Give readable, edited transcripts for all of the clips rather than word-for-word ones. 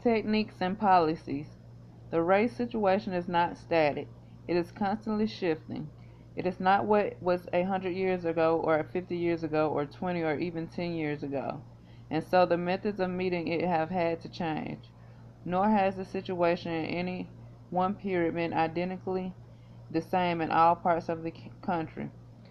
Techniques and policies. The race situation is not static. It is constantly shifting. It is not what was 100 years ago or 50 years ago or 20 or even 10 years ago. And so the methods of meeting it have had to change. Nor has the situation in any one period been identically the same in all parts of the country.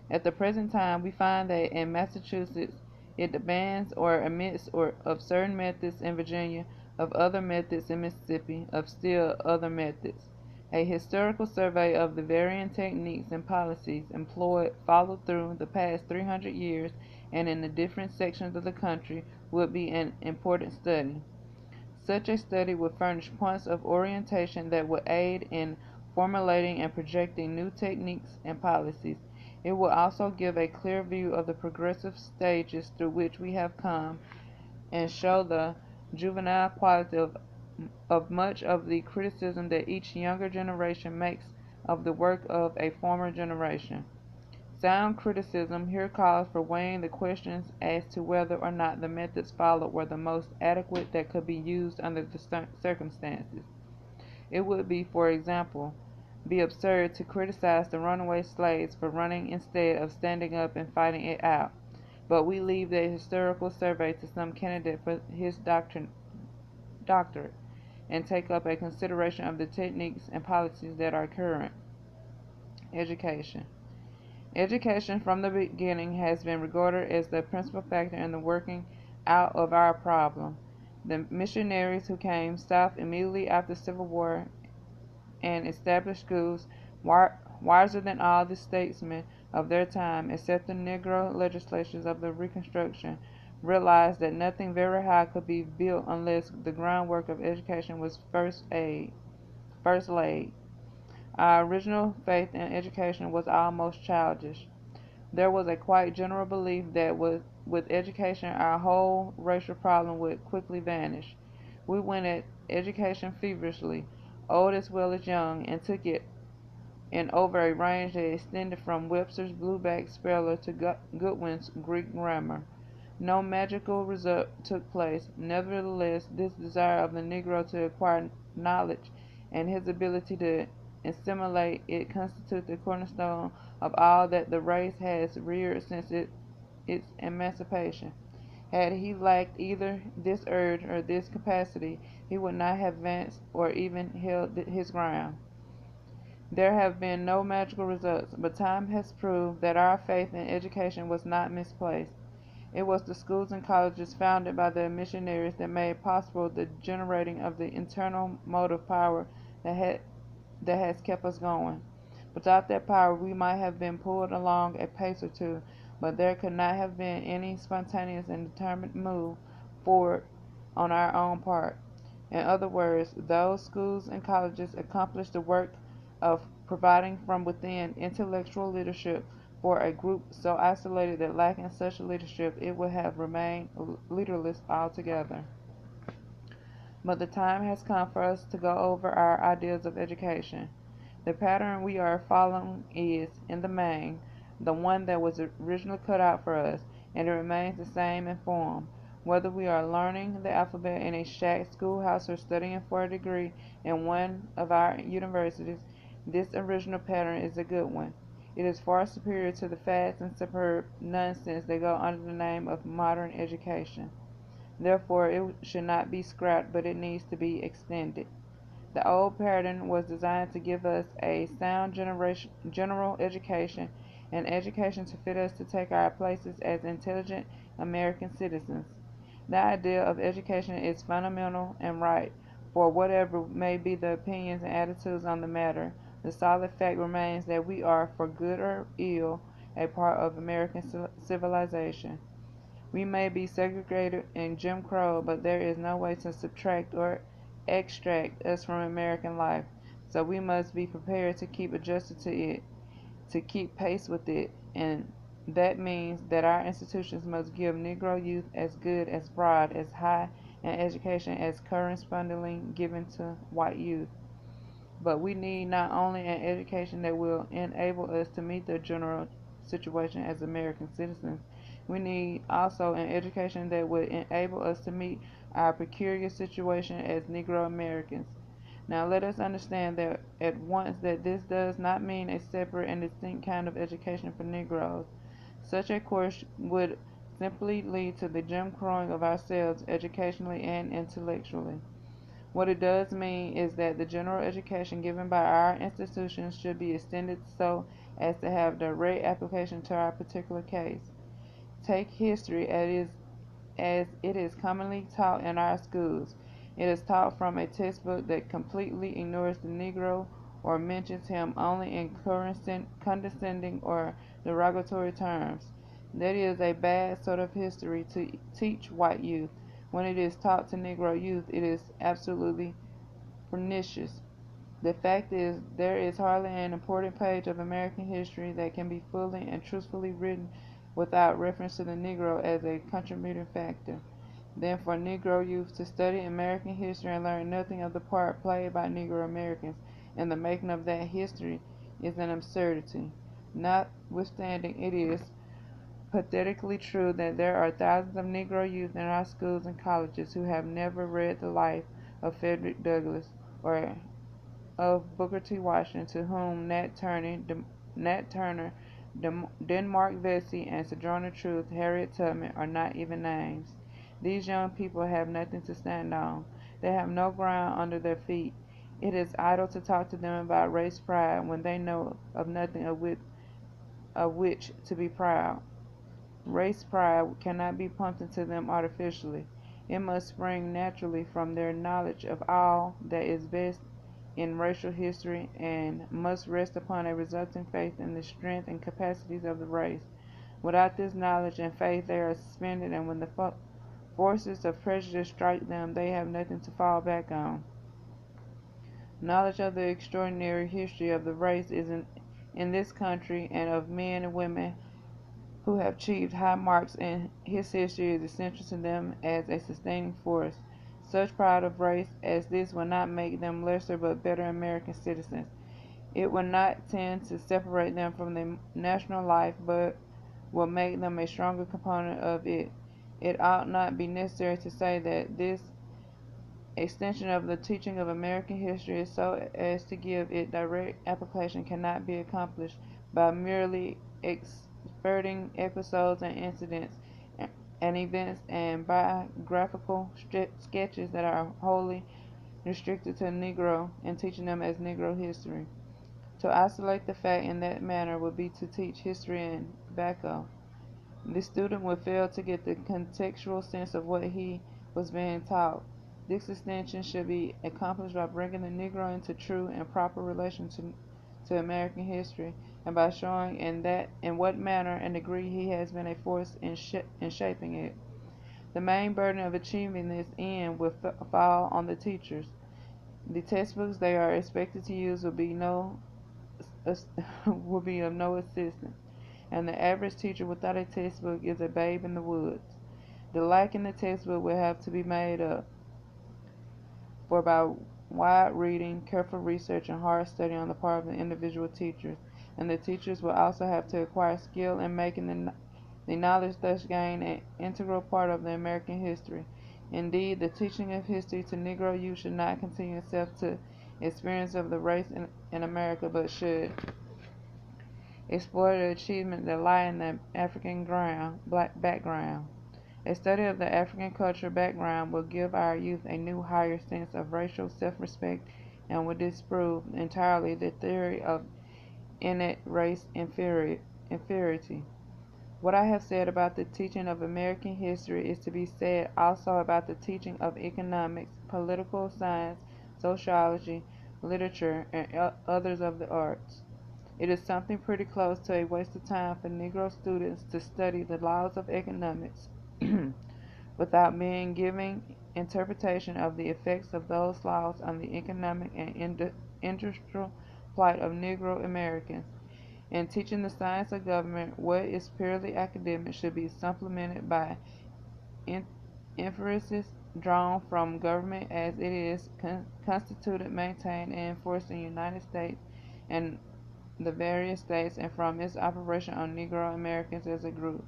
At the present time, we find that in Massachusetts it demands or admits of certain methods in Virginia, of other methods in Mississippi, of still other methods. A historical survey of the varying techniques and policies employed followed through the past 300 years and in the different sections of the country would be an important study. Such a study would furnish points of orientation that would aid in formulating and projecting new techniques and policies. It will also give a clear view of the progressive stages through which we have come and show the juvenile quality of much of the criticism that each younger generation makes of the work of a former generation. Sound criticism here calls for weighing the questions as to whether or not the methods followed were the most adequate that could be used under the circumstances. It would be, for example, be absurd to criticize the runaway slaves for running instead of standing up and fighting it out, but we leave the historical survey to some candidate for his doctorate and take up a consideration of the techniques and policies that are current. Education. Education from the beginning has been regarded as the principal factor in the working out of our problem. The missionaries who came south immediately after the Civil War and established schools, wiser than all the statesmen of their time, except the Negro legislatures of the Reconstruction, realized that nothing very high could be built unless the groundwork of education was first laid. Our original faith in education was almost childish. There was a quite general belief that with education our whole racial problem would quickly vanish. We went at education feverishly, old as well as young, and took it in over a range that extended from Webster's Blueback Speller to Goodwin's Greek grammar. No magical result took place. Nevertheless, this desire of the Negro to acquire knowledge and his ability to assimilate it constitute the cornerstone of all that the race has reared since its emancipation. Had he lacked either this urge or this capacity, he would not have advanced or even held his ground. There have been no magical results, but time has proved that our faith in education was not misplaced. It was the schools and colleges founded by the missionaries that made possible the generating of the internal motive power that has kept us going. Without that power, we might have been pulled along a pace or two, but there could not have been any spontaneous and determined move forward on our own part. In other words, those schools and colleges accomplished the work of providing from within intellectual leadership for a group so isolated that lacking such leadership it would have remained leaderless altogether. But the time has come for us to go over our ideas of education. The pattern we are following is, in the main, the one that was originally cut out for us, and it remains the same in form. Whether we are learning the alphabet in a shack schoolhouse or studying for a degree in one of our universities, this original pattern is a good one. It is far superior to the fast and superb nonsense that go under the name of modern education. Therefore, it should not be scrapped, but it needs to be extended. The old pattern was designed to give us a sound general education, and education to fit us to take our places as intelligent American citizens. The idea of education is fundamental and right, for whatever may be the opinions and attitudes on the matter, the solid fact remains that we are, for good or ill, a part of American civilization. We may be segregated in Jim Crow, but there is no way to subtract or extract us from American life, so we must be prepared to keep adjusted to it, to keep pace with it, and that means that our institutions must give Negro youth as good, as broad, as high an education as correspondingly given to white youth. But we need not only an education that will enable us to meet the general situation as American citizens, We need also an education that would enable us to meet our peculiar situation as Negro Americans. Now let us understand that at once that this does not mean a separate and distinct kind of education for Negroes. Such a course would simply lead to the Jim Crowing of ourselves educationally and intellectually. What it does mean is that the general education given by our institutions should be extended so as to have direct application to our particular case. Take history as it is commonly taught in our schools. It is taught from a textbook that completely ignores the Negro or mentions him only in condescending or derogatory terms. That is a bad sort of history to teach white youth. When it is taught to Negro youth, it is absolutely pernicious. The fact is, there is hardly an important page of American history that can be fully and truthfully written without reference to the Negro as a contributing factor. Then for Negro youth to study American history and learn nothing of the part played by Negro Americans in the making of that history is an absurdity. Notwithstanding, it is pathetically true that there are thousands of Negro youth in our schools and colleges who have never read the life of Frederick Douglass or of Booker T. Washington, to whom Nat Turner, Denmark Vesey, and Sojourner Truth, Harriet Tubman are not even names. These young people have nothing to stand on. They have no ground under their feet. It is idle to talk to them about race pride when they know of nothing of which to be proud. Race pride cannot be pumped into them artificially. It must spring naturally from their knowledge of all that is best in racial history and must rest upon a resulting faith in the strength and capacities of the race. Without this knowledge and faith they are suspended, and when the forces of prejudice strike them, they have nothing to fall back on. Knowledge of the extraordinary history of the race is in this country and of men and women who have achieved high marks in his history is essential to them as a sustaining force. Such pride of race as this will not make them lesser but better American citizens. It will not tend to separate them from the national life, but will make them a stronger component of it. It ought not be necessary to say that this extension of the teaching of American history so as to give it direct application cannot be accomplished by merely exverting episodes and incidents and events and biographical sketches that are wholly restricted to Negro and teaching them as Negro history. To isolate the fact in that manner would be to teach history in vacuo. The student would fail to get the contextual sense of what he was being taught. This extension should be accomplished by bringing the Negro into true and proper relation to American history, and by showing in what manner and degree he has been a force in shaping it. The main burden of achieving this end will fall on the teachers. The textbooks they are expected to use will be will be of no assistance, and the average teacher without a textbook is a babe in the woods. The lack in the textbook will have to be made up for by wide reading, careful research, and hard study on the part of the individual teachers, and the teachers will also have to acquire skill in making the knowledge thus gained an integral part of the American history. Indeed, the teaching of history to Negro youth should not confine itself to experience of the race in America, but should explore the achievements that lie in the African background. A study of the African culture background will give our youth a new higher sense of racial self-respect and will disprove entirely the theory of innate race inferiority. What I have said about the teaching of American history is to be said also about the teaching of economics, political science, sociology, literature, and others of the arts. It is something pretty close to a waste of time for Negro students to study the laws of economics without being given interpretation of the effects of those laws on the economic and industrial plight of Negro Americans. In teaching the science of government, what is purely academic should be supplemented by inferences drawn from government as it is constituted, maintained, and enforced in the United States and the various states, and from its operation on Negro Americans as a group.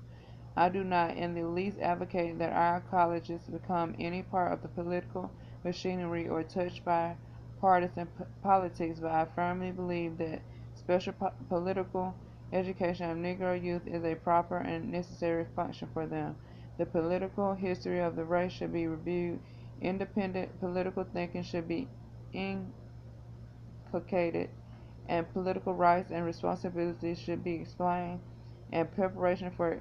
I do not in the least advocate that our colleges become any part of the political machinery or touched by partisan politics, but I firmly believe that special political education of Negro youth is a proper and necessary function for them. The political history of the race should be reviewed. Independent political thinking should be inculcated, and political rights and responsibilities should be explained, and preparation for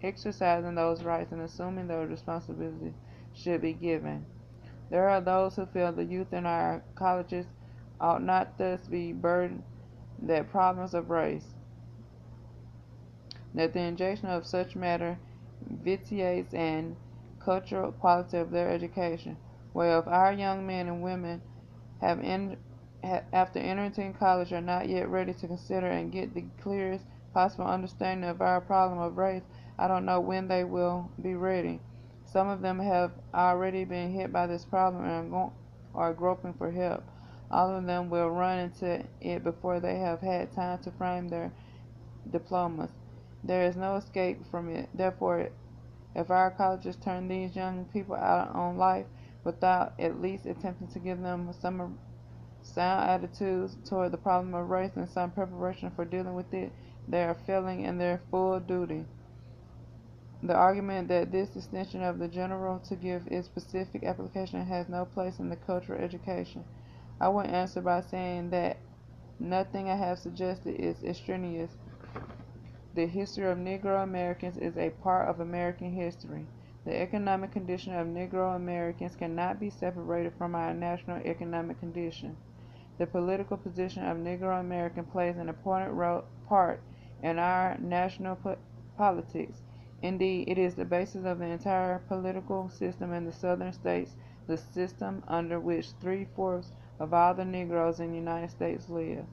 exercising those rights and assuming those responsibilities should be given. There are those who feel the youth in our colleges ought not thus be burdened that problems of race, that the injection of such matter vitiates and cultural quality of their education. Well, if our young men and women have after entering college are not yet ready to consider and get the clearest possible understanding of our problem of race, I don't know when they will be ready. Some of them have already been hit by this problem and are groping for help. All of them will run into it before they have had time to frame their diplomas. There is no escape from it. Therefore, if our colleges turn these young people out on life without at least attempting to give them some sound attitudes toward the problem of race and some preparation for dealing with it, they are failing in their full duty. The argument that this extension of the general to give its specific application has no place in the cultural education, I would answer by saying that nothing I have suggested is extraneous. The history of Negro Americans is a part of American history. The economic condition of Negro Americans cannot be separated from our national economic condition. The political position of Negro American plays an important part in our national politics. Indeed, it is the basis of the entire political system in the Southern states, the system under which three-fourths of all the Negroes in the United States live.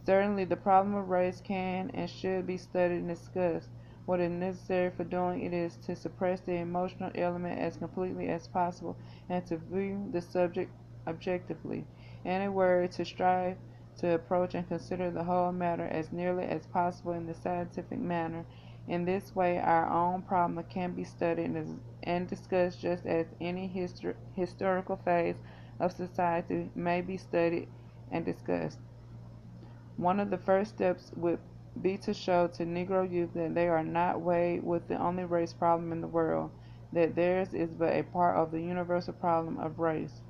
Certainly, the problem of race can and should be studied and discussed. What is necessary for doing it is to suppress the emotional element as completely as possible and to view the subject objectively. In a word, to strive to approach and consider the whole matter as nearly as possible in the scientific manner. In this way, our own problem can be studied and discussed just as any historical phase of society may be studied and discussed. One of the first steps would be to show to Negro youth that they are not weighed with the only race problem in the world, that theirs is but a part of the universal problem of race.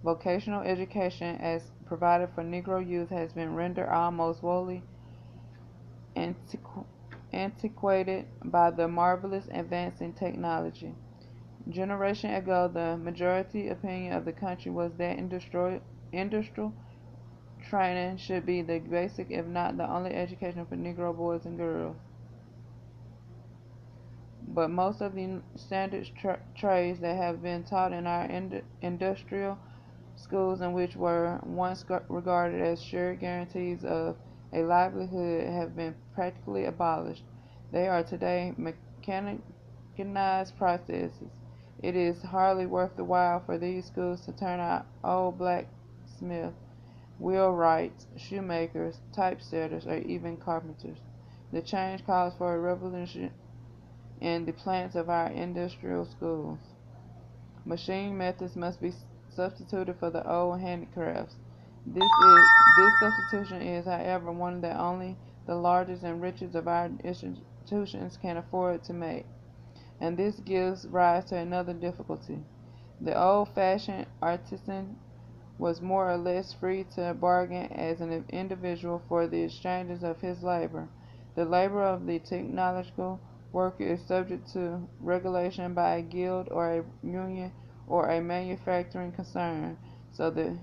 Vocational education as provided for Negro youth has been rendered almost wholly antiquated by the marvelous advance in technology. Generation ago, the majority opinion of the country was that industrial training should be the basic, if not the only, education for Negro boys and girls. But most of the standard trades that have been taught in our industrial schools, and which were once regarded as sure guarantees of a livelihood, have been practically abolished. They are today mechanized processes. It is hardly worth the while for these schools to turn out old blacksmiths, wheelwrights, shoemakers, typesetters, or even carpenters. The change calls for a revolution in the plants of our industrial schools. Machine methods must be substituted for the old handicrafts. This substitution is, however, one that only the largest and richest of our institutions can afford to make, and this gives rise to another difficulty. The old-fashioned artisan was more or less free to bargain as an individual for the exchanges of his labor. The labor of the technological worker is subject to regulation by a guild or a union or a manufacturing concern, so the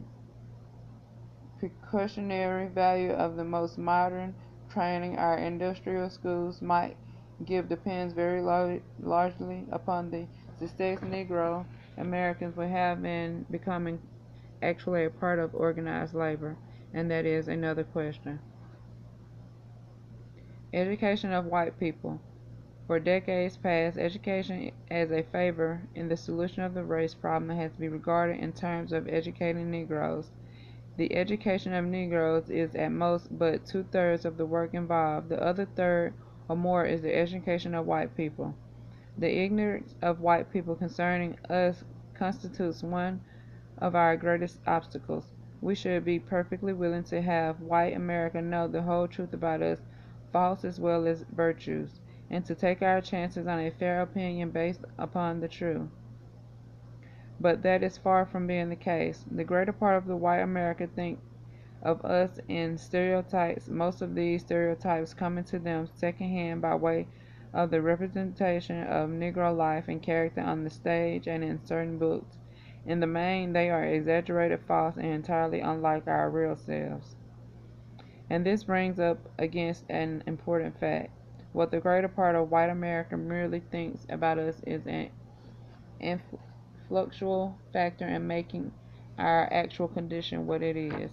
pecuniary value of the most modern training our industrial schools might give depends very largely upon the success Negro Americans will have in becoming actually a part of organized labor, and that is another question. Education of white people. For decades past, education as a favor in the solution of the race problem has been regarded in terms of educating Negroes. The education of Negroes is at most but two-thirds of the work involved. The other third, or more is the education of white people. The ignorance of white people concerning us constitutes one of our greatest obstacles. We should be perfectly willing to have white America know the whole truth about us, faults as well as virtues, and to take our chances on a fair opinion based upon the truth. But that is far from being the case. The greater part of the white America think of us in stereotypes, most of these stereotypes coming to them secondhand by way of the representation of Negro life and character on the stage and in certain books. In the main, they are exaggerated, false, and entirely unlike our real selves. And this brings up against an important fact. What the greater part of white America merely thinks about us is an influential factor in making our actual condition what it is.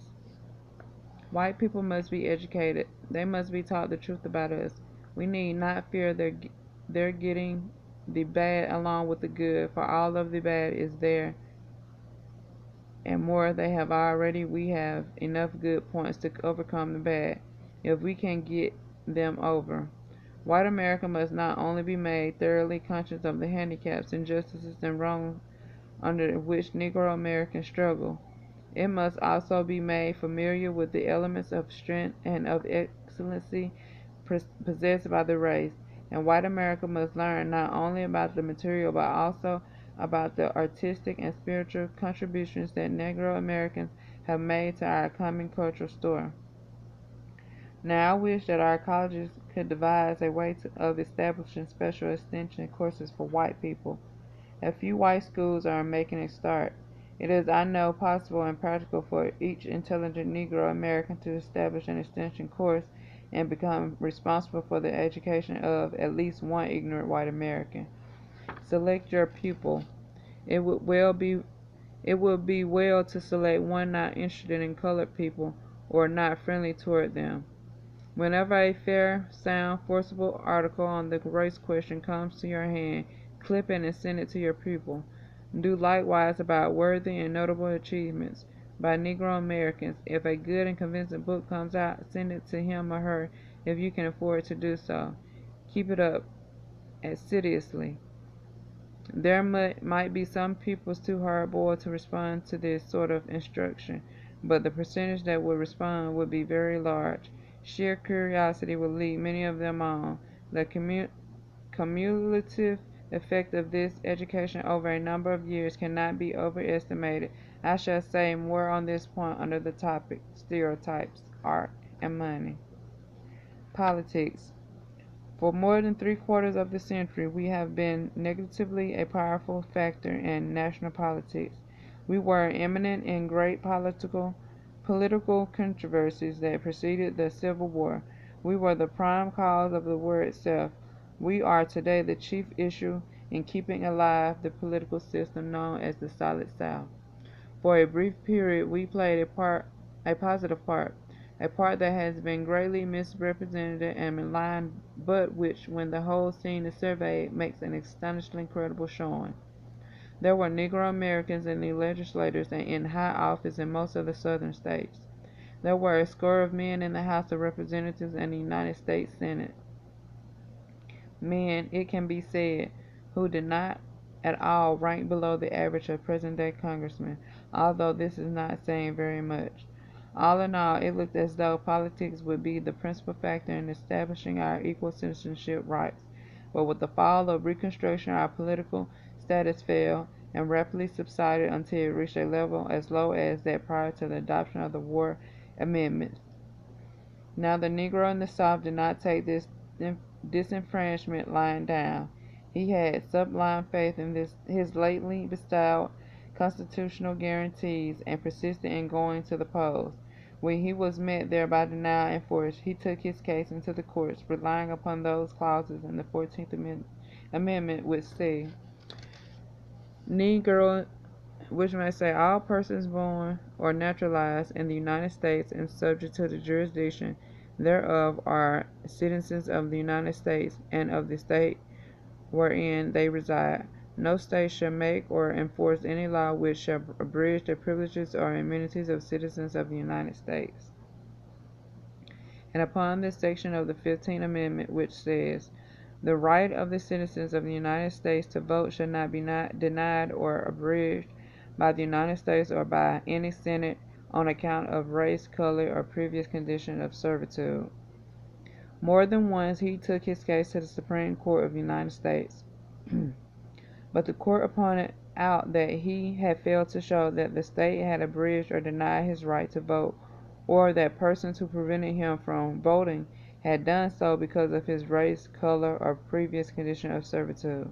White people must be educated. They must be taught the truth about us. We need not fear their getting the bad along with the good, for all of the bad is there, and more they have already. We have enough good points to overcome the bad, if we can get them over. White America must not only be made thoroughly conscious of the handicaps, injustices, and wrongs under which Negro Americans struggle, it must also be made familiar with the elements of strength and of excellency possessed by the race, and white America must learn not only about the material but also about the artistic and spiritual contributions that Negro Americans have made to our common cultural store. Now I wish that our colleges could devise a way of establishing special extension courses for white people. A few white schools are making a start. It is, I know, possible and practical for each intelligent Negro American to establish an extension course and become responsible for the education of at least one ignorant white American. Select your pupil. It would be well to select one not interested in colored people or not friendly toward them. Whenever a fair, sound, forcible article on the race question comes to your hand, clip it and send it to your pupil. Do likewise about worthy and notable achievements by Negro Americans. If a good and convincing book comes out, send it to him or her if you can afford to do so. Keep it up assiduously. There might be some pupils too hard-boiled to respond to this sort of instruction, but the percentage that would respond would be very large. Sheer curiosity would lead many of them on. The cumulative effect of this education over a number of years cannot be overestimated. I shall say more on this point under the topic stereotypes, art, and money. Politics. For more than three-quarters of the century, we have been negatively a powerful factor in national politics. We were eminent in great political controversies that preceded the Civil War. We were the prime cause of the war itself. We are today the chief issue in keeping alive the political system known as the Solid South. For a brief period we played a positive part, a part that has been greatly misrepresented and maligned, but which, when the whole scene is surveyed, makes an astonishingly credible showing. There were Negro Americans in the legislatures and in high office in most of the Southern states. There were a score of men in the House of Representatives and the United States Senate. Men, it can be said, who did not at all rank below the average of present-day congressmen, although this is not saying very much. All in all, it looked as though politics would be the principal factor in establishing our equal citizenship rights. But with the fall of Reconstruction, our political status fell and rapidly subsided until it reached a level as low as that prior to the adoption of the War Amendments. Now the Negro in the South did not take this disenfranchisement lying down. He had sublime faith in his lately bestowed constitutional guarantees and persisted in going to the polls. When he was met there by denial and force, he took his case into the courts, relying upon those clauses in the 14th Amendment which say, Negro, which may say all persons born or naturalized in the United States and subject to the jurisdiction thereof are citizens of the United States and of the state wherein they reside. No state shall make or enforce any law which shall abridge the privileges or immunities of citizens of the United States. and upon this section of the 15th Amendment, which says, "The right of the citizens of the United States to vote shall not be denied or abridged by the United States or by any Senate on account of race, color, or previous condition of servitude." More than once he took his case to the Supreme Court of the United States, but the court pointed out that he had failed to show that the state had abridged or denied his right to vote, or that persons who prevented him from voting had done so because of his race, color, or previous condition of servitude.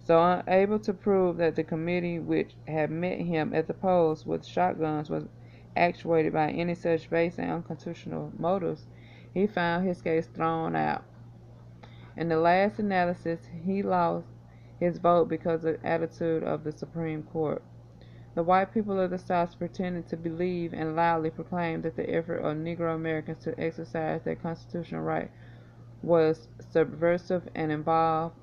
So unable to prove that the committee which had met him at the polls with shotguns was actuated by any such base and unconstitutional motives, he found his case thrown out. In the last analysis, he lost his vote because of the attitude of the Supreme Court. The white people of the South pretended to believe and loudly proclaimed that the effort of Negro Americans to exercise their constitutional right was subversive and involved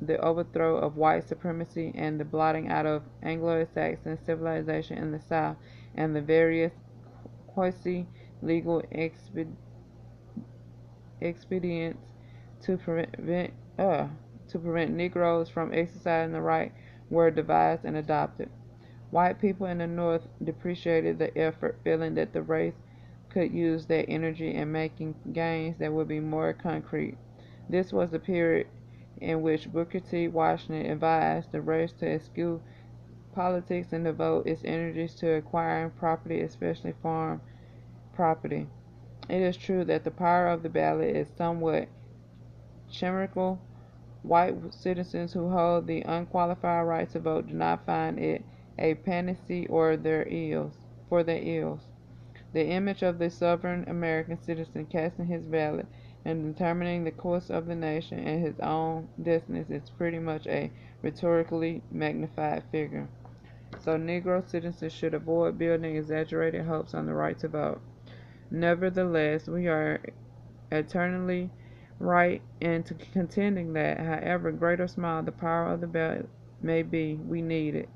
the overthrow of white supremacy and the blotting out of Anglo-Saxon civilization in the South, and the various quasi-legal expedients to prevent Negroes from exercising the right were devised and adopted. White people in the North depreciated the effort, feeling that the race could use their energy in making gains that would be more concrete. This was the period in which Booker T. Washington advised the race to eschew politics and devote its energies to acquiring property, especially farm property. It is true that the power of the ballot is somewhat chimerical. White citizens who hold the unqualified right to vote do not find it a panacea for their ills. The image of the sovereign American citizen casting his ballot and determining the course of the nation and his own destinies is pretty much a rhetorically magnified figure. So Negro citizens should avoid building exaggerated hopes on the right to vote. Nevertheless, we are eternally right in contending that, however great or small the power of the ballot may be, we need it.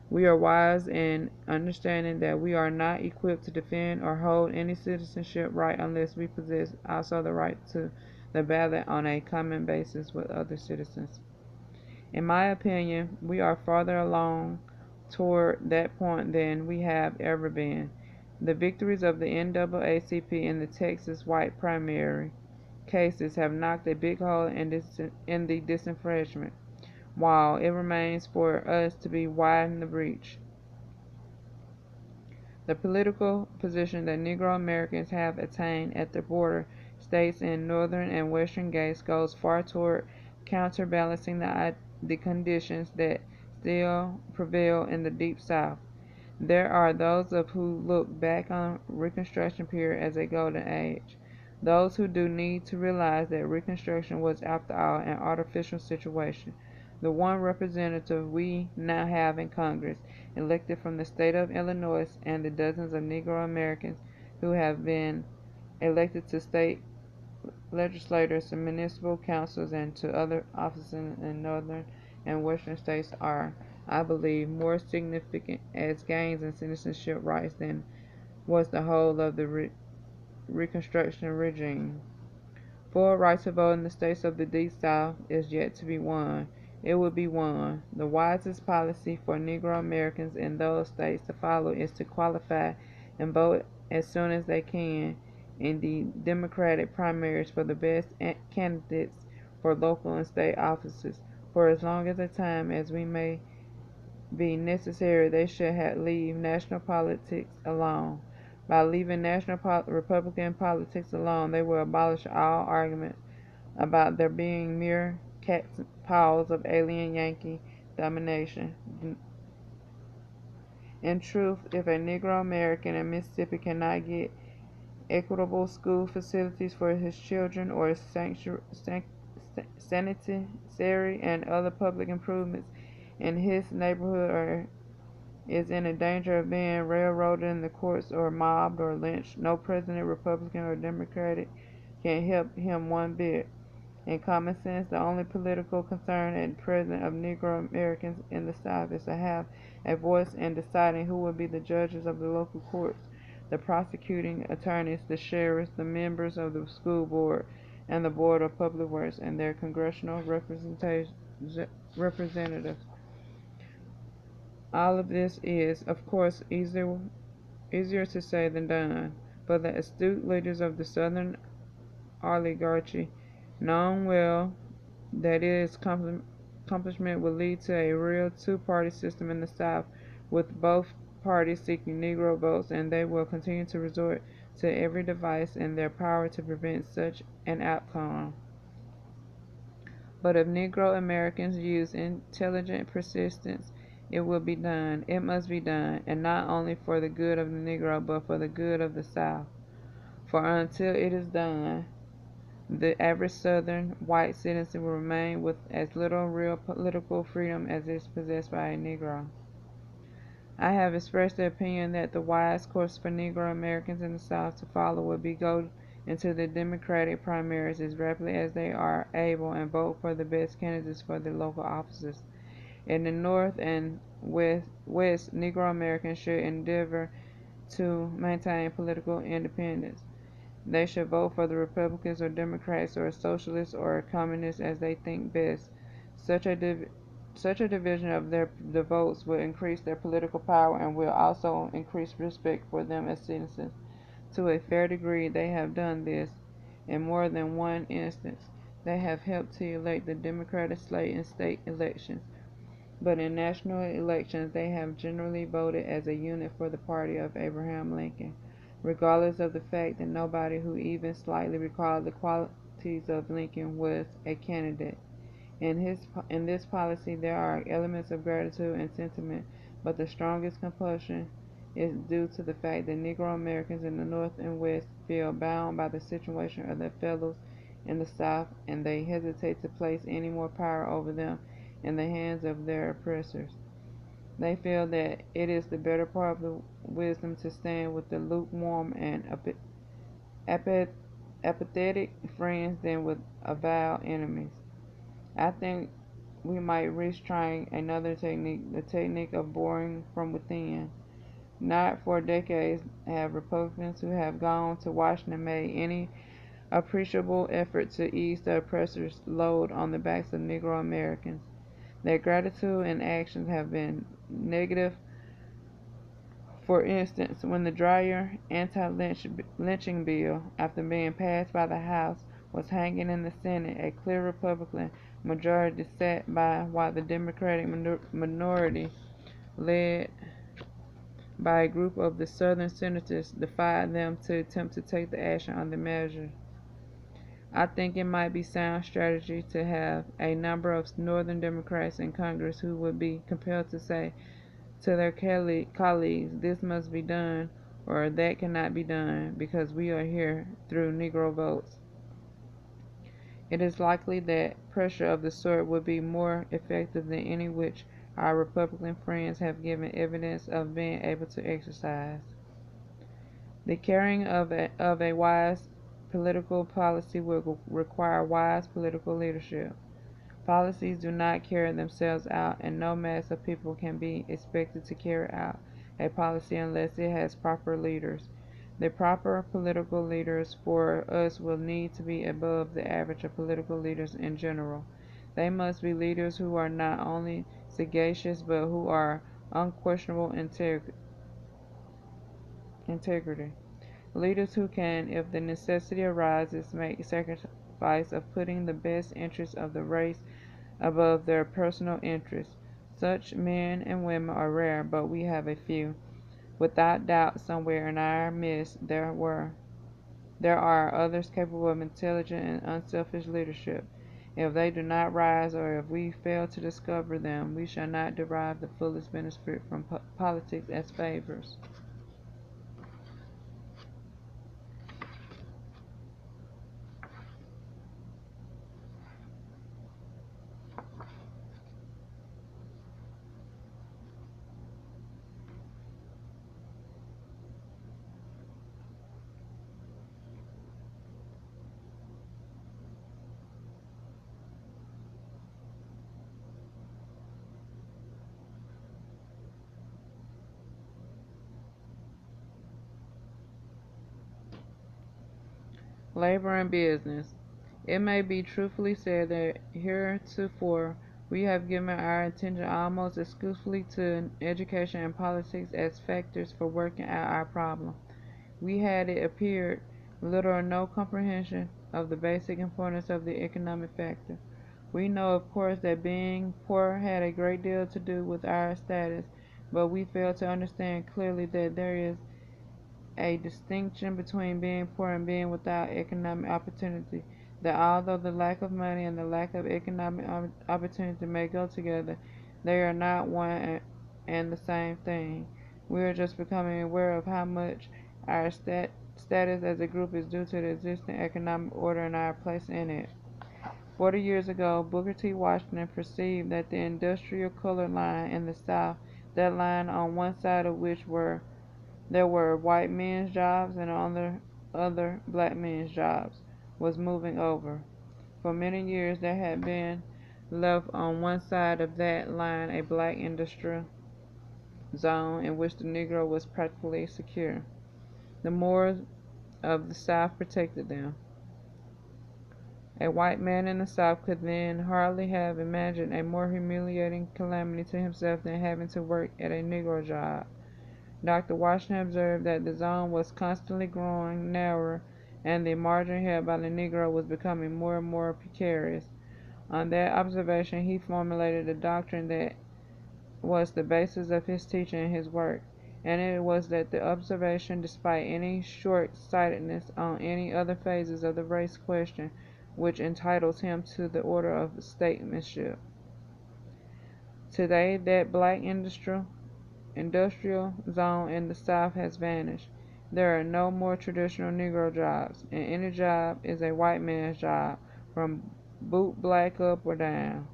We are wise in understanding that we are not equipped to defend or hold any citizenship right unless we possess also the right to the ballot on a common basis with other citizens. In my opinion, we are farther along toward that point than we have ever been. The victories of the NAACP in the Texas white primary cases have knocked a big hole in the disenfranchisement, while it remains for us to widen the breach. The political position that Negro Americans have attained at the border states in northern and western states goes far toward counterbalancing the conditions that still prevail in the Deep South. There are those who look back on Reconstruction period as a golden age. Those who do need to realize that Reconstruction was, after all, an artificial situation. The one representative we now have in Congress, elected from the state of Illinois, and the dozens of Negro Americans who have been elected to state legislators and municipal councils and to other offices in northern and western states are, I believe, more significant as gains in citizenship rights than was the whole of the Reconstruction regime. Full right to vote in the states of the Deep South is yet to be won. It will be won. The wisest policy for Negro Americans in those states to follow is to qualify and vote as soon as they can in the Democratic primaries for the best candidates for local and state offices. For as long as a time as we may be necessary, they should leave national politics alone. By leaving national Republican politics alone, they will abolish all argument about there being mere cat's paws of alien Yankee domination. In truth, if a Negro American in Mississippi cannot get equitable school facilities for his children or sanitary and other public improvements in his neighborhood, or is in danger of being railroaded in the courts or mobbed or lynched, no president, Republican or Democratic, can help him one bit. In common sense, the only political concern at present of Negro Americans in the South is to have a voice in deciding who will be the judges of the local courts. the prosecuting attorneys, the sheriffs, the members of the school board, and the board of public works, and their congressional representatives. All of this is, of course, easier to say than done, but the astute leaders of the Southern oligarchy, knowing well that its accomplishment will lead to a real two-party system in the South, with both parties seeking Negro votes, and they will continue to resort to every device in their power to prevent such an outcome. But if Negro Americans use intelligent persistence, it will be done. It must be done, and not only for the good of the Negro, but for the good of the South. For until it is done, the average Southern white citizen will remain with as little real political freedom as is possessed by a Negro. I have expressed the opinion that the wise course for Negro Americans in the South to follow would be go into the Democratic primaries as rapidly as they are able and vote for the best candidates for the local offices. In the North and West, Negro Americans should endeavor to maintain political independence. They should vote for the Republicans or Democrats or Socialists or Communists as they think best. Such a division of the votes will increase their political power and will also increase respect for them as citizens. To a fair degree, they have done this. In more than one instance, they have helped to elect the Democratic slate in state elections. But in national elections, they have generally voted as a unit for the party of Abraham Lincoln, regardless of the fact that nobody who even slightly recalled the qualities of Lincoln was a candidate. In this policy, there are elements of gratitude and sentiment, but the strongest compulsion is due to the fact that Negro Americans in the North and West feel bound by the situation of their fellows in the South, and they hesitate to place any more power over them in the hands of their oppressors. They feel that it is the better part of the wisdom to stand with the lukewarm and apathetic friends than with avowed enemies. I think we might risk trying another technique, the technique of boring from within. Not for decades have Republicans who have gone to Washington made any appreciable effort to ease the oppressor's load on the backs of Negro Americans. Their gratitude and actions have been negative. For instance, when the Dreyer anti-lynching bill, after being passed by the House, was hanging in the Senate, a clear Republican majority sat by while the Democratic minority, led by a group of the Southern senators, defied them to attempt to take the action on the measure. I think it might be sound strategy to have a number of Northern Democrats in Congress who would be compelled to say to their colleagues, this must be done or that cannot be done because we are here through Negro votes. It is likely that pressure of the sort would be more effective than any which our Republican friends have given evidence of being able to exercise. The carrying of a wise political policy will require wise political leadership. Policies do not carry themselves out, and no mass of people can be expected to carry out a policy unless it has proper leaders. The proper political leaders for us will need to be above the average of political leaders in general. They must be leaders who are not only sagacious but who are unquestionable integrity. Leaders who can, if the necessity arises, make sacrifice of putting the best interests of the race above their personal interests. Such men and women are rare, but we have a few. Without doubt, somewhere in our midst there are others capable of intelligent and unselfish leadership. If they do not rise, or if we fail to discover them, we shall not derive the fullest benefit from politics as favors. Labor and business. It may be truthfully said that heretofore we have given our attention almost exclusively to education and politics as factors for working out our problem. We had, it appeared, little or no comprehension of the basic importance of the economic factor. We know, of course, that being poor had a great deal to do with our status, but we fail to understand clearly that there is a distinction between being poor and being without economic opportunity, that although the lack of money and the lack of economic opportunity may go together, they are not one and the same thing. We are just becoming aware of how much our status as a group is due to the existing economic order and our place in it. 40 years ago, Booker T. Washington perceived that the industrial colored line in the South, that line on one side of which there were white men's jobs and on the other black men's jobs, was moving over. For many years there had been left on one side of that line a black industrial zone in which the Negro was practically secure. The Moors of the South protected them. A white man in the South could then hardly have imagined a more humiliating calamity to himself than having to work at a Negro job. Dr. Washington observed that the zone was constantly growing narrower and the margin held by the Negro was becoming more and more precarious. On that observation he formulated a doctrine that was the basis of his teaching and his work, and it was that the observation, despite any short-sightedness on any other phases of the race question, which entitles him to the order of statesmanship. Today that black industrial zone in the South has vanished. There are no more traditional Negro jobs, and any job is a white man's job, from boot black up or down.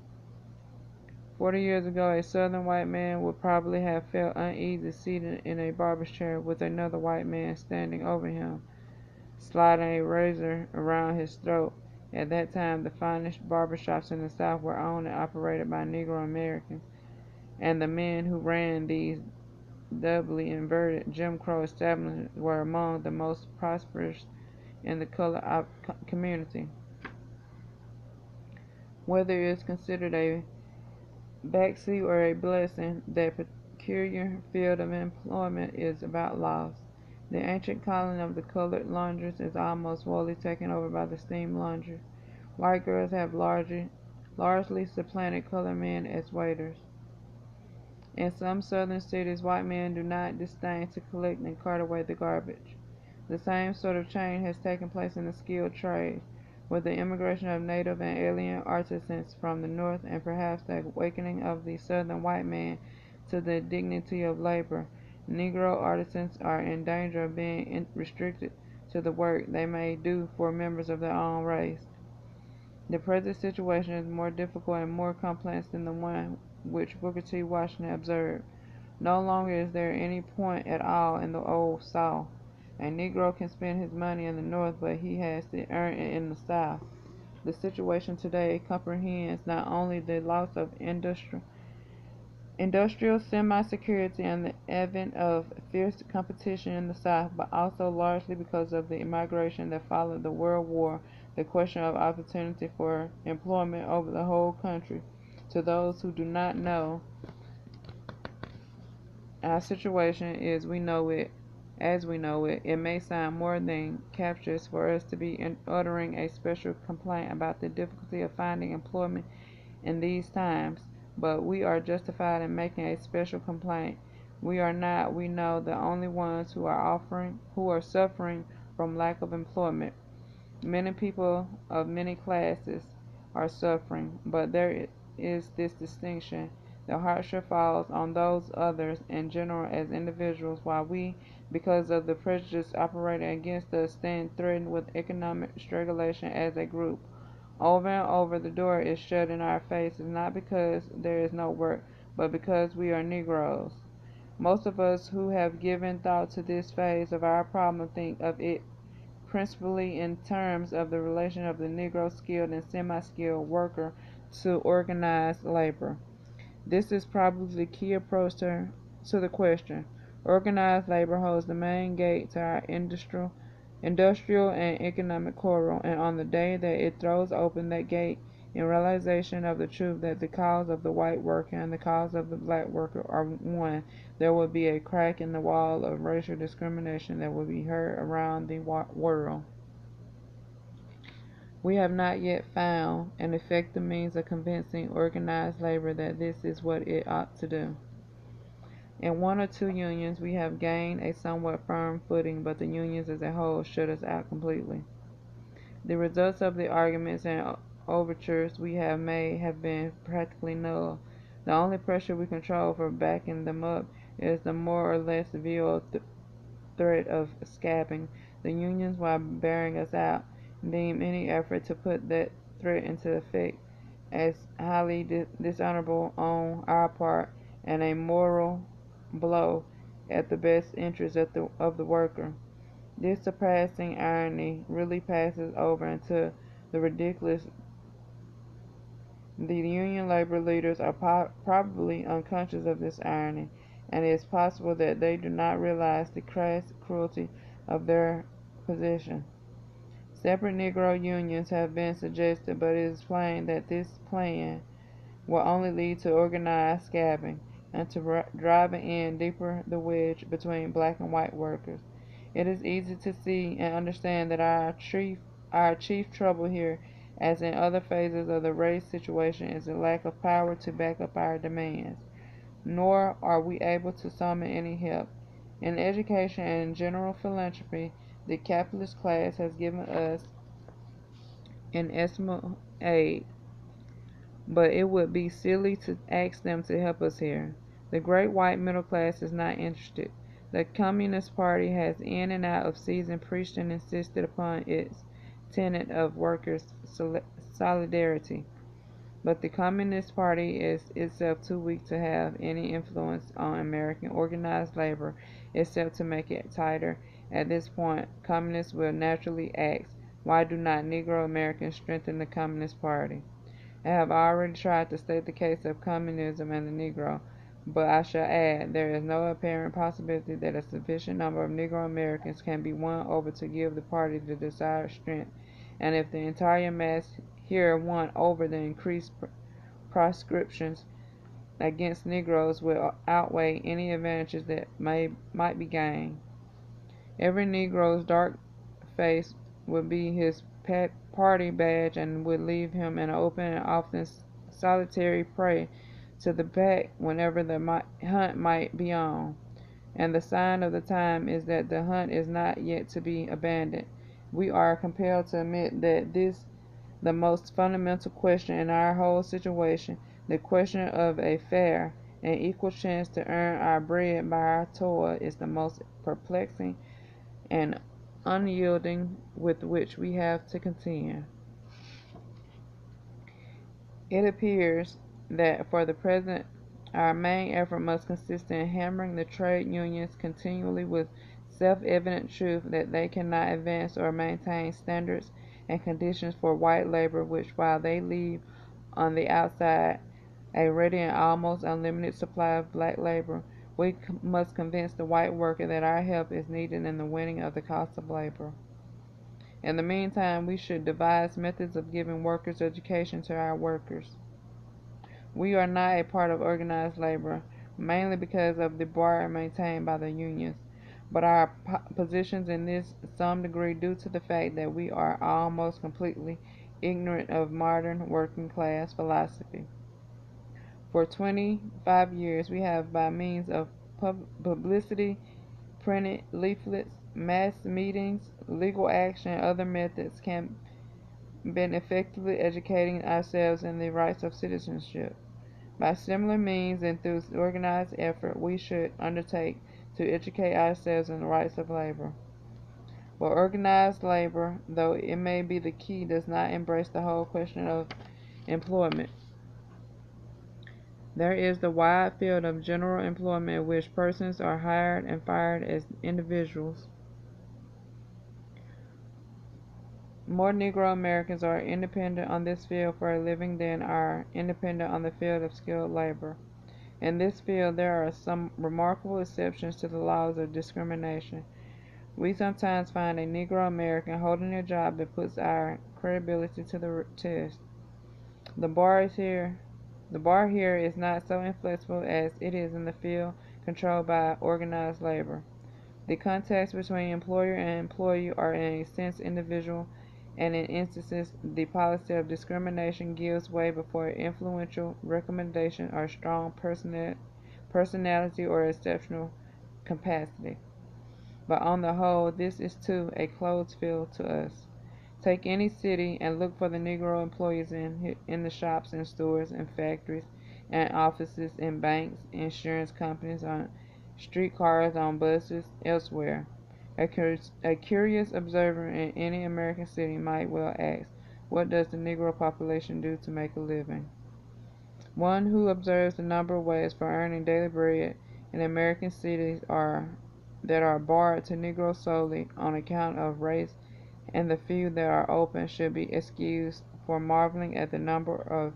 40 years ago, a Southern white man would probably have felt uneasy seated in a barber's chair with another white man standing over him, sliding a razor around his throat. At that time, the finest barber shops in the South were owned and operated by Negro Americans, and the men who ran these doubly inverted Jim Crow establishments were among the most prosperous in the colored community. Whether it is considered a backseat or a blessing, that peculiar field of employment is about lost. The ancient calling of the colored laundress is almost wholly taken over by the steam laundry. White girls have largely supplanted colored men as waiters. In some southern cities, white men do not disdain to collect and cart away the garbage. The same sort of change has taken place in the skilled trades, with the immigration of native and alien artisans from the North and perhaps the awakening of the Southern white man to the dignity of labor. Negro artisans are in danger of being restricted to the work they may do for members of their own race. The present situation is more difficult and more complex than the one which Booker T. Washington observed. No longer is there any point at all in the old South. A Negro can spend his money in the North, but he has to earn it in the South. The situation today comprehends not only the loss of industrial semi-security and the advent of fierce competition in the South, but also largely because of the immigration that followed the World War, the question of opportunity for employment over the whole country. To those who do not know, our situation as we know it, it may sound more than captious for us to be uttering a special complaint about the difficulty of finding employment in these times, but we are justified in making a special complaint. We are not, we know, the only ones who are suffering from lack of employment. Many people of many classes are suffering, but there is this distinction. The hardship falls on those others in general as individuals, while we, because of the prejudice operating against us, stand threatened with economic strangulation as a group. Over and over the door is shut in our faces, not because there is no work, but because we are Negroes. Most of us who have given thought to this phase of our problem think of it principally in terms of the relation of the Negro skilled and semi-skilled worker to organized labor. This is probably the key approach to the question. Organized labor holds the main gate to our industrial industrial and economic quarrel, and on the day that it throws open that gate in realization of the truth that the cause of the white worker and the cause of the black worker are one, there will be a crack in the wall of racial discrimination that will be heard around the world. We have not yet found an effective means of convincing organized labor that this is what it ought to do. In one or two unions we have gained a somewhat firm footing, but the unions as a whole shut us out completely. The results of the arguments and overtures we have made have been practically null. The only pressure we control for backing them up is the more or less veiled threat of scabbing. The unions, while bearing us out, deem any effort to put that threat into effect as highly dishonorable on our part and a moral blow at the best interests of the worker. This surpassing irony really passes over into the ridiculous. The Union labor leaders are probably unconscious of this irony, and it is possible that they do not realize the crass cruelty of their position. Separate Negro unions have been suggested, but it is plain that this plan will only lead to organized scabbing and to driving in deeper the wedge between black and white workers. It is easy to see and understand that our chief trouble here, as in other phases of the race situation, is a lack of power to back up our demands. Nor are we able to summon any help. In education and in general philanthropy, the capitalist class has given us inestimable aid, but it would be silly to ask them to help us here. The great white middle class is not interested. The Communist Party has in and out of season preached and insisted upon its tenet of workers' solidarity, but the Communist Party is itself too weak to have any influence on American organized labor except to make it tighter. At this point, communists will naturally ask, why do not Negro Americans strengthen the Communist Party? I have already tried to state the case of communism and the Negro, but I shall add, there is no apparent possibility that a sufficient number of Negro Americans can be won over to give the party the desired strength, and if the entire mass here won over, the increased proscriptions against Negroes will outweigh any advantages that might be gained. Every Negro's dark face would be his party badge and would leave him an open and often solitary prey to the pack whenever the hunt might be on. And the sign of the time is that the hunt is not yet to be abandoned. We are compelled to admit that this, the most fundamental question in our whole situation, the question of a fair and equal chance to earn our bread by our toil, is the most perplexing and unyielding with which we have to contend. It appears that for the present our main effort must consist in hammering the trade unions continually with self-evident truth that they cannot advance or maintain standards and conditions for white labor which, while they leave on the outside a ready and almost unlimited supply of black labor, we must convince the white worker that our help is needed in the winning of the cost of labor. In the meantime, we should devise methods of giving workers' education to our workers. We are not a part of organized labor, mainly because of the bar maintained by the unions, but our positions in this some degree due to the fact that we are almost completely ignorant of modern working class philosophy. For 25 years we have, by means of publicity, printed leaflets, mass meetings, legal action, and other methods, been effectively educating ourselves in the rights of citizenship. By similar means and through organized effort, we should undertake to educate ourselves in the rights of labor. But organized labor, though it may be the key, does not embrace the whole question of employment. There is the wide field of general employment in which persons are hired and fired as individuals. More Negro Americans are independent on this field for a living than are independent on the field of skilled labor. In this field there are some remarkable exceptions to the laws of discrimination. We sometimes find a Negro American holding a job that puts our credibility to the test. The bar is here. The bar here is not so inflexible as it is in the field controlled by organized labor. The contacts between employer and employee are in a sense individual, and in instances the policy of discrimination gives way before influential recommendation or strong personality or exceptional capacity. But on the whole, this is too a closed field to us. Take any city and look for the Negro employees in the shops and stores and factories and offices and banks, insurance companies, on streetcars, on buses, elsewhere. A curious observer in any American city might well ask, what does the Negro population do to make a living? One who observes the number of ways for earning daily bread in American cities that are barred to Negroes solely on account of race and the few that are open should be excused for marveling at the number of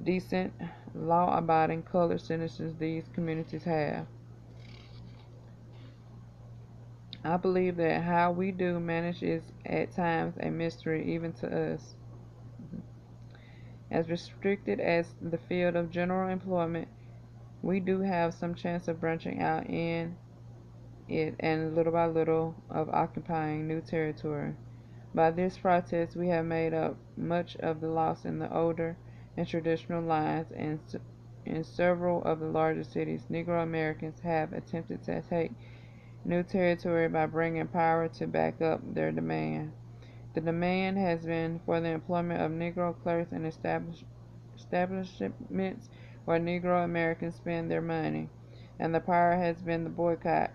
decent, law-abiding colored citizens these communities have. I believe that how we do manage is at times a mystery even to us. As restricted as the field of general employment, we do have some chance of branching out in it and little by little of occupying new territory. By this process we have made up much of the loss in the older and traditional lines, and in several of the larger cities Negro Americans have attempted to take new territory by bringing power to back up their demand. The demand has been for the employment of Negro clerks in establishments where Negro Americans spend their money, and the power has been the boycott.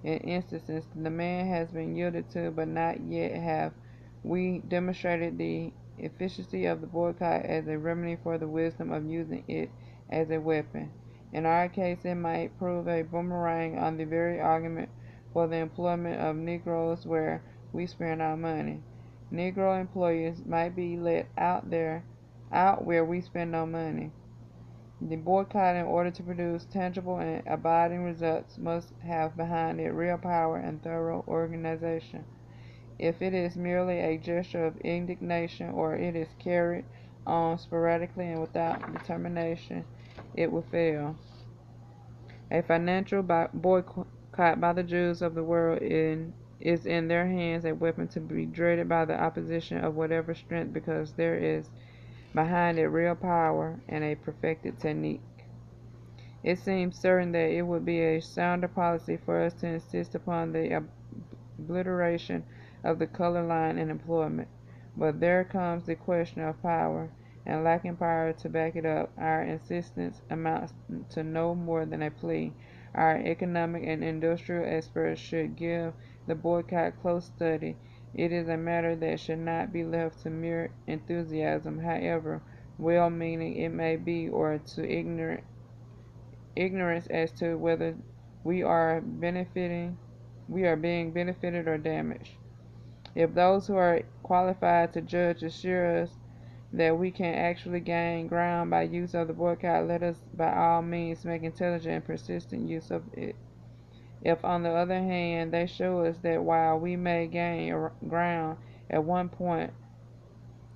In instances, the demand has been yielded to, but not yet have we demonstrated the efficacy of the boycott as a remedy for the wisdom of using it as a weapon. In our case, it might prove a boomerang on the very argument for the employment of Negroes where we spend our money. Negro employees might be let out where we spend no money. The boycott, in order to produce tangible and abiding results, must have behind it real power and thorough organization. If it is merely a gesture of indignation, or it is carried on sporadically and without determination, it will fail. A financial boycott by the Jews of the world is in their hands a weapon to be dreaded by the opposition of whatever strength, because there is behind it real power and a perfected technique. It seems certain that it would be a sounder policy for us to insist upon the obliteration of the color line in employment. But there comes the question of power, and lacking power to back it up, our insistence amounts to no more than a plea. Our economic and industrial experts should give the boycott close study. It is a matter that should not be left to mere enthusiasm, however well-meaning it may be, or to ignorance as to whether we are being benefited or damaged. If those who are qualified to judge assure us that we can actually gain ground by use of the boycott, let us by all means make intelligent and persistent use of it. If, on the other hand, they show us that while we may gain ground at one point,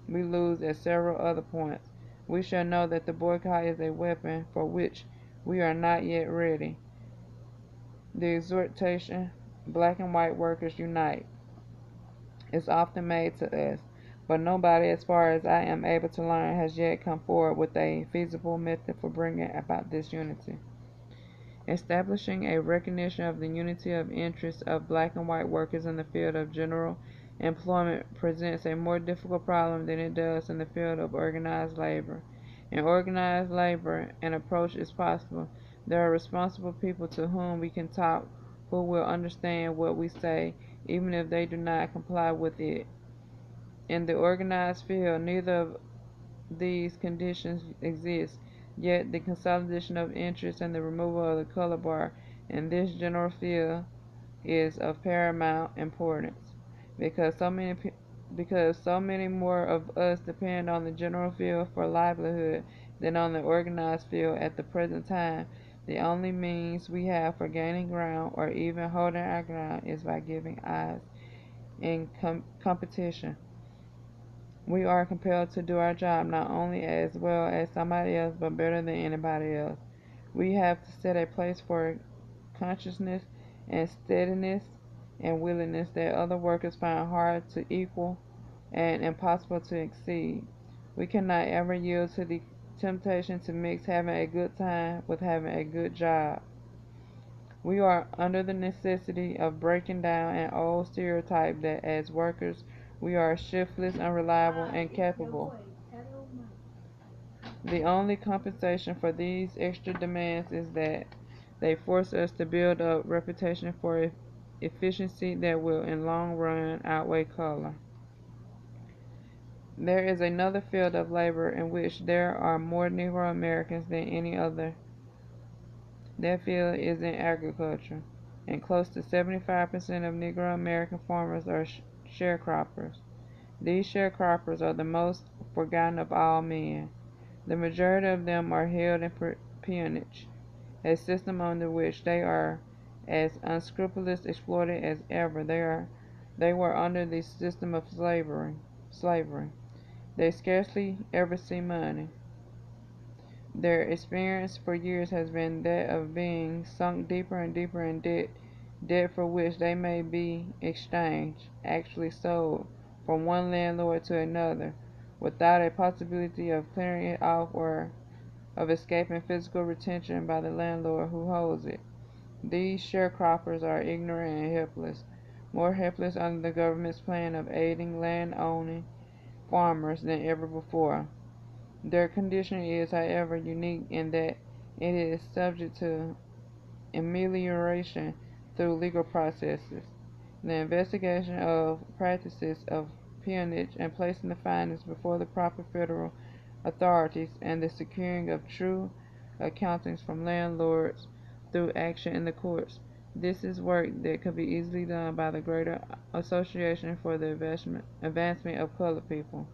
we lose at several other points, we shall know that the boycott is a weapon for which we are not yet ready. The exhortation, "Black and white workers unite," is often made to us, but nobody, as far as I am able to learn, has yet come forward with a feasible method for bringing about this unity. Establishing a recognition of the unity of interests of black and white workers in the field of general employment presents a more difficult problem than it does in the field of organized labor. In organized labor, an approach is possible. There are responsible people to whom we can talk, who will understand what we say, even if they do not comply with it. In the organized field, neither of these conditions exist, yet the consolidation of interests and the removal of the color bar in this general field is of paramount importance, because so many more of us depend on the general field for livelihood than on the organized field at the present time. The only means we have for gaining ground or even holding our ground is by giving odds in competition. We are compelled to do our job not only as well as somebody else, but better than anybody else. We have to set a place for consciousness and steadiness and willingness that other workers find hard to equal and impossible to exceed. We cannot ever yield to the temptation to mix having a good time with having a good job. We are under the necessity of breaking down an old stereotype that as workers we are shiftless, unreliable, and capable. The only compensation for these extra demands is that they force us to build up reputation for efficiency that will in long run outweigh color. There is another field of labor in which there are more Negro Americans than any other. That field is in agriculture, and close to 75% of Negro American farmers are sharecroppers. These sharecroppers are the most forgotten of all men. The majority of them are held in peonage, a system under which they are as unscrupulously exploited as ever. They were under the system of slavery. They scarcely ever see money. Their experience for years has been that of being sunk deeper and deeper in debt for which they may be exchanged, actually sold, from one landlord to another, without a possibility of clearing it off or of escaping physical retention by the landlord who holds it. These sharecroppers are ignorant and helpless, more helpless under the government's plan of aiding land-owning farmers than ever before. Their condition is, however, unique in that it is subject to amelioration through legal processes, the investigation of practices of peonage and placing the findings before the proper federal authorities, and the securing of true accountings from landlords through action in the courts. This is work that could be easily done by the Greater Association for the Advancement of Colored People.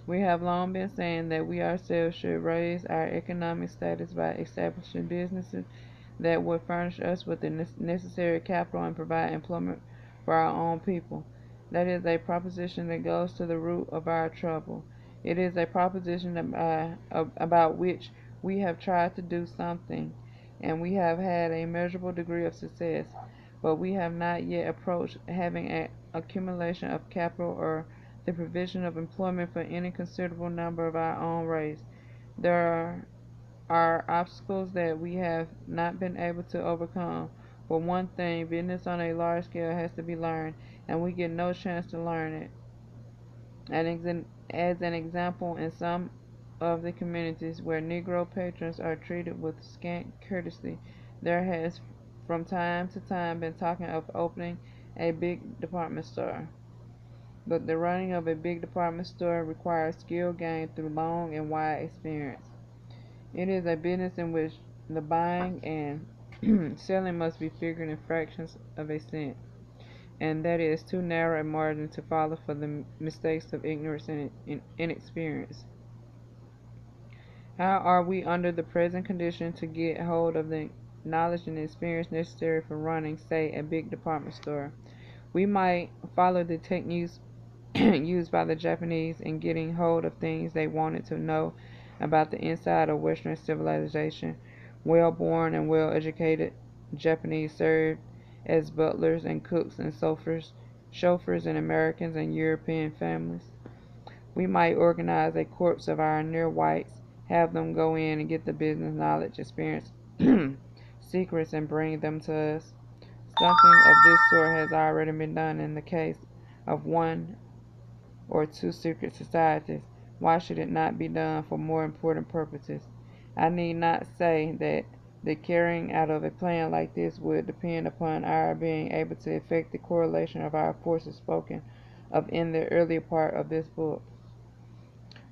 We have long been saying that we ourselves should raise our economic status by establishing businesses that would furnish us with the necessary capital and provide employment for our own people. That is a proposition that goes to the root of our trouble. It is a proposition about which we have tried to do something, and we have had a measurable degree of success, but we have not yet approached having an accumulation of capital or the provision of employment for any considerable number of our own race. There are obstacles that we have not been able to overcome. For one thing, business on a large scale has to be learned, and we get no chance to learn it. As an example, in some of the communities where Negro patrons are treated with scant courtesy, there has from time to time been talking of opening a big department store. But the running of a big department store requires skill gained through long and wide experience. It is a business in which the buying and selling must be figured in fractions of a cent, and that is too narrow a margin to follow for the mistakes of ignorance and inexperience. How are we under the present condition to get hold of the knowledge and experience necessary for running, say, a big department store? We might follow the techniques used by the Japanese in getting hold of things they wanted to know about the inside of Western civilization. Well-born and well-educated Japanese served as butlers and cooks and chauffeurs in American and European families. We might organize a corps of our near whites, have them go in and get the business knowledge, experience, secrets, and bring them to us. Something of this sort has already been done in the case of one or two secret societies. Why should it not be done for more important purposes? I need not say that the carrying out of a plan like this would depend upon our being able to effect the correlation of our forces spoken of in the earlier part of this book.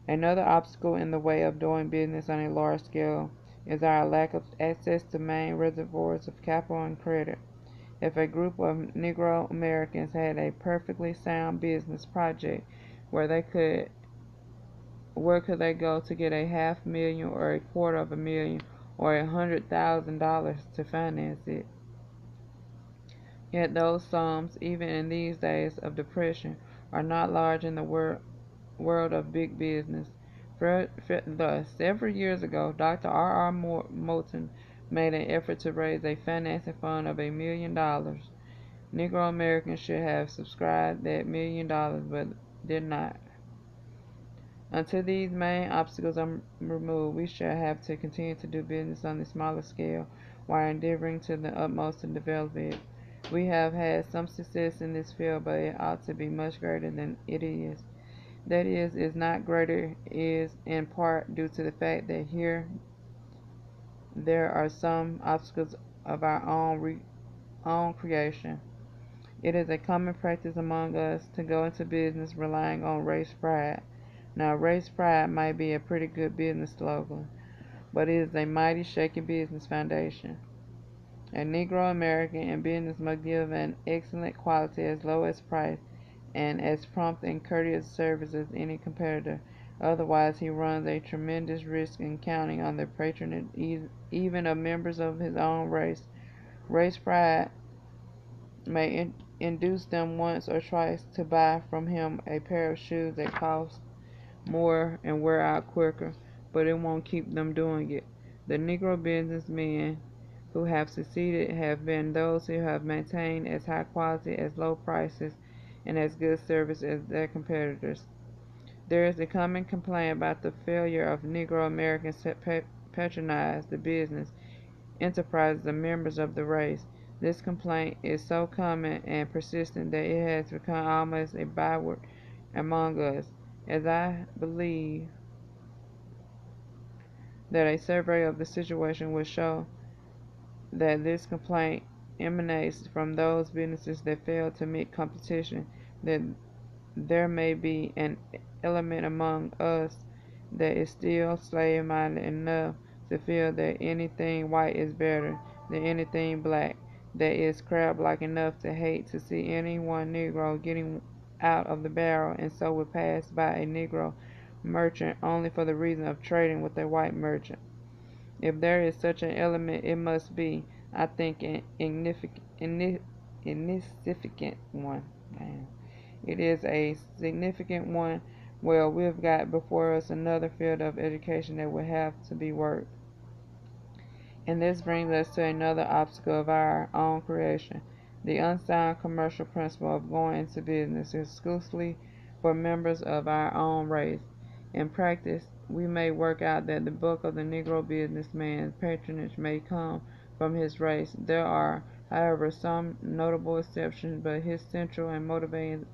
Another obstacle in the way of doing business on a large scale is our lack of access to main reservoirs of capital and credit. If a group of Negro Americans had a perfectly sound business project, where could they go to get a $500,000 or $250,000 or $100,000 to finance it. Yet those sums, even in these days of depression, are not large in the world of big business. Thus, several years ago, Dr. R. R. Moulton made an effort to raise a financing fund of $1 million. Negro Americans should have subscribed that $1 million, but did not. Until these main obstacles are removed, we shall have to continue to do business on the smaller scale while endeavoring to the utmost to develop it. We have had some success in this field, but it ought to be much greater than it is. That is not greater is in part due to the fact that here there are some obstacles of our own creation. It is a common practice among us to go into business relying on race pride. Now, race pride might be a pretty good business slogan, but it is a mighty shaky business foundation. A Negro American in business must give an excellent quality as low as price and as prompt and courteous service as any competitor. Otherwise, he runs a tremendous risk in counting on the patronage even of members of his own race. Race pride may induce them once or twice to buy from him a pair of shoes that cost more and wear out quicker, but it won't keep them doing it. The Negro businessmen who have succeeded have been those who have maintained as high quality, as low prices, and as good service as their competitors. There is a common complaint about the failure of Negro Americans to patronize the business enterprises of members of the race. This complaint is so common and persistent that it has become almost a byword among us, as I believe that a survey of the situation will show that this complaint emanates from those businesses that fail to meet competition, that there may be an element among us that is still slave-minded enough to feel that anything white is better than anything black, that is crab-like enough to hate to see any one Negro getting out of the barrel, and so would pass by a Negro merchant only for the reason of trading with a white merchant. If there is such an element, it must be, I think, an insignificant one. It is a significant one. Well, we've got before us another field of education that will have to be worked. And this brings us to another obstacle of our own creation, the unsound commercial principle of going into business exclusively for members of our own race. In practice, we may work out that the bulk of the Negro businessman's patronage may come from his race. There are, however, some notable exceptions, but his central and motivating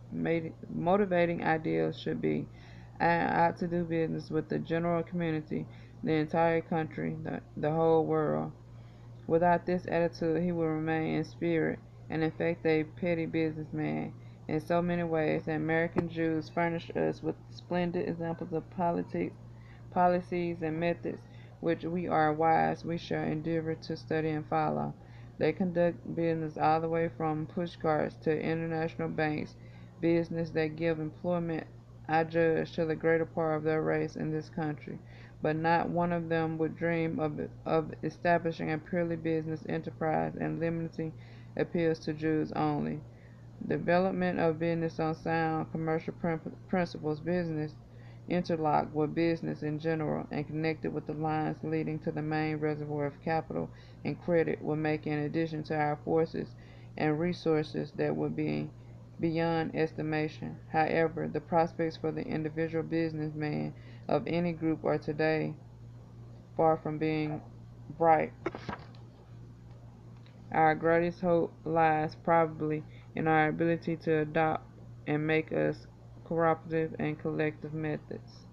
ideals should be, I ought to do business with the general community, the entire country, the whole world. Without this attitude, he will remain in spirit and in fact a petty businessman. In so many ways, the American Jews furnish us with splendid examples of policies and methods which we shall endeavor to study and follow. They conduct business all the way from push carts to international banks, business that give employment, I judge, to the greater part of their race in this country. But not one of them would dream of establishing a purely business enterprise and limiting appeals to Jews only. Development of business on sound commercial principles, business interlocked with business in general and connected with the lines leading to the main reservoir of capital and credit, will make, in addition to our forces and resources that would be beyond estimation. However, the prospects for the individual businessman of any group are today far from being bright. Our greatest hope lies probably in our ability to adopt and make us cooperative and collective methods.